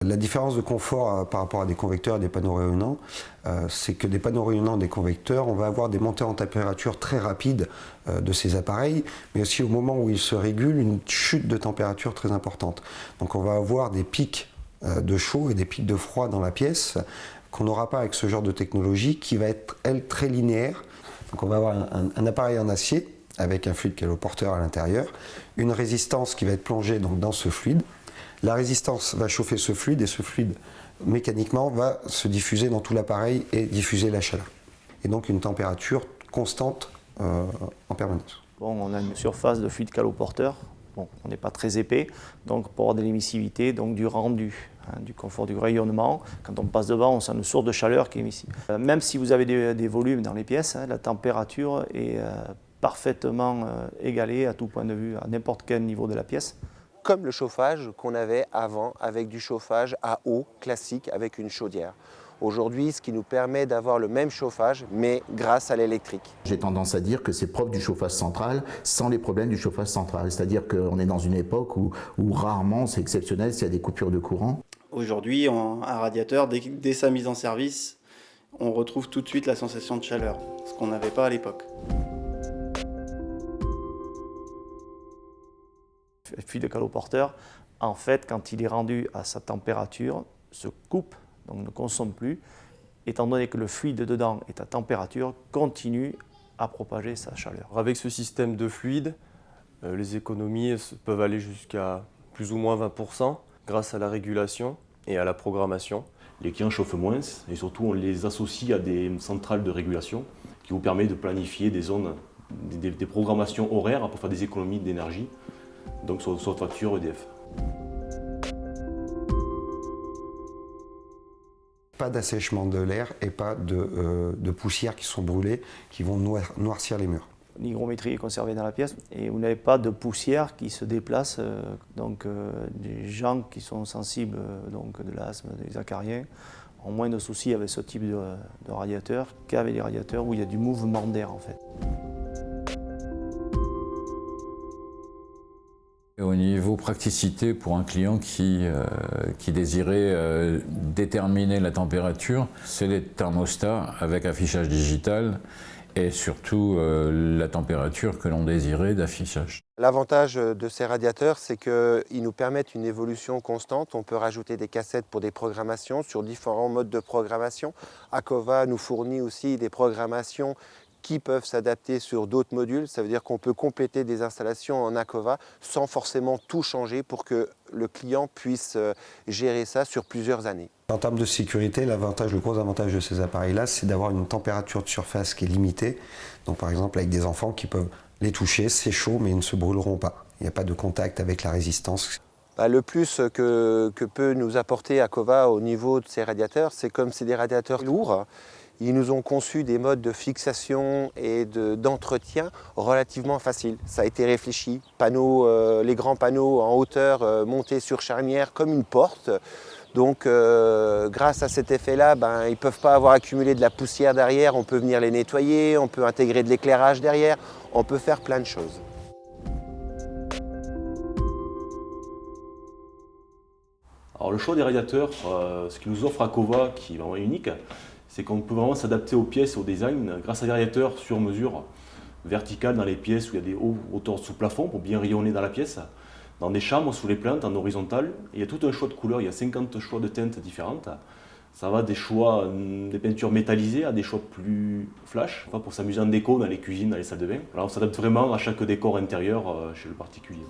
La différence de confort par rapport à des convecteurs et des panneaux rayonnants, c'est que des panneaux rayonnants et des convecteurs, on va avoir des montées en température très rapides de ces appareils, mais aussi au moment où ils se régulent, une chute de température très importante. Donc on va avoir des pics de chaud et des pics de froid dans la pièce qu'on n'aura pas avec ce genre de technologie qui va être, elle, très linéaire. Donc on va avoir un appareil en acier avec un fluide caloporteur à l'intérieur, une résistance qui va être plongée donc, dans ce fluide. La résistance va chauffer ce fluide et ce fluide, mécaniquement, va se diffuser dans tout l'appareil et diffuser la chaleur. Et donc une température constante en permanence. Bon, on a une surface de fluide caloporteur. Bon, on n'est pas très épais, donc pour avoir de l'émissivité, donc du rendu, du confort du rayonnement. Quand on passe devant, on sent une source de chaleur qui est émissive. Même si vous avez des volumes dans les pièces, la température est parfaitement égalée à tout point de vue, à n'importe quel niveau de la pièce. Comme le chauffage qu'on avait avant avec du chauffage à eau classique avec une chaudière. Aujourd'hui, ce qui nous permet d'avoir le même chauffage, mais grâce à l'électrique. J'ai tendance à dire que c'est propre du chauffage central sans les problèmes du chauffage central. C'est-à-dire qu'on est dans une époque où rarement, c'est exceptionnel s'il y a des coupures de courant. Aujourd'hui, un radiateur, dès sa mise en service, on retrouve tout de suite la sensation de chaleur, ce qu'on n'avait pas à l'époque. Le fluide caloporteur, en fait, quand il est rendu à sa température, se coupe, donc ne consomme plus, étant donné que le fluide dedans est à température, continue à propager sa chaleur. Avec ce système de fluide, les économies peuvent aller jusqu'à plus ou moins 20% grâce à la régulation et à la programmation. Les clients chauffent moins et surtout on les associe à des centrales de régulation qui vous permettent de planifier des zones, des programmations horaires pour faire des économies d'énergie. Donc sur votre facture EDF. Pas d'assèchement de l'air et pas de poussières qui sont brûlées, qui vont noircir les murs. L'hygrométrie est conservée dans la pièce et vous n'avez pas de poussière qui se déplace. Donc des gens qui sont sensibles donc, de l'asthme, des acariens, ont moins de soucis avec ce type de radiateur qu'avec les radiateurs où il y a du mouvement d'air en fait. Au niveau praticité, pour un client qui désirait déterminer la température, c'est les thermostats avec affichage digital et surtout la température que l'on désirait d'affichage. L'avantage de ces radiateurs, c'est qu'ils nous permettent une évolution constante. On peut rajouter des cassettes pour des programmations sur différents modes de programmation. Acova nous fournit aussi des programmations qui peuvent s'adapter sur d'autres modules. Ça veut dire qu'on peut compléter des installations en Acova sans forcément tout changer pour que le client puisse gérer ça sur plusieurs années. En termes de sécurité, le gros avantage de ces appareils-là, c'est d'avoir une température de surface qui est limitée. Donc par exemple avec des enfants qui peuvent les toucher, c'est chaud mais ils ne se brûleront pas. Il n'y a pas de contact avec la résistance. Le plus que peut nous apporter Acova au niveau de ces radiateurs, c'est comme c'est des radiateurs lourds, ils nous ont conçu des modes de fixation et d'entretien relativement faciles. Ça a été réfléchi, les grands panneaux en hauteur montés sur charnière comme une porte. Donc grâce à cet effet-là, ils ne peuvent pas avoir accumulé de la poussière derrière, on peut venir les nettoyer, on peut intégrer de l'éclairage derrière, on peut faire plein de choses. Alors le choix des radiateurs, ce qui nous offre Acova, qui est vraiment unique, c'est qu'on peut vraiment s'adapter aux pièces et au design grâce à des radiateurs sur mesure, verticales dans les pièces où il y a des hauteurs sous plafond pour bien rayonner dans la pièce, dans des chambres sous les plaintes en horizontal. Il y a tout un choix de couleurs, il y a 50 choix de teintes différentes. Ça va des choix des peintures métallisées à des choix plus flash, pour s'amuser en déco dans les cuisines, dans les salles de bain. Alors on s'adapte vraiment à chaque décor intérieur chez le particulier.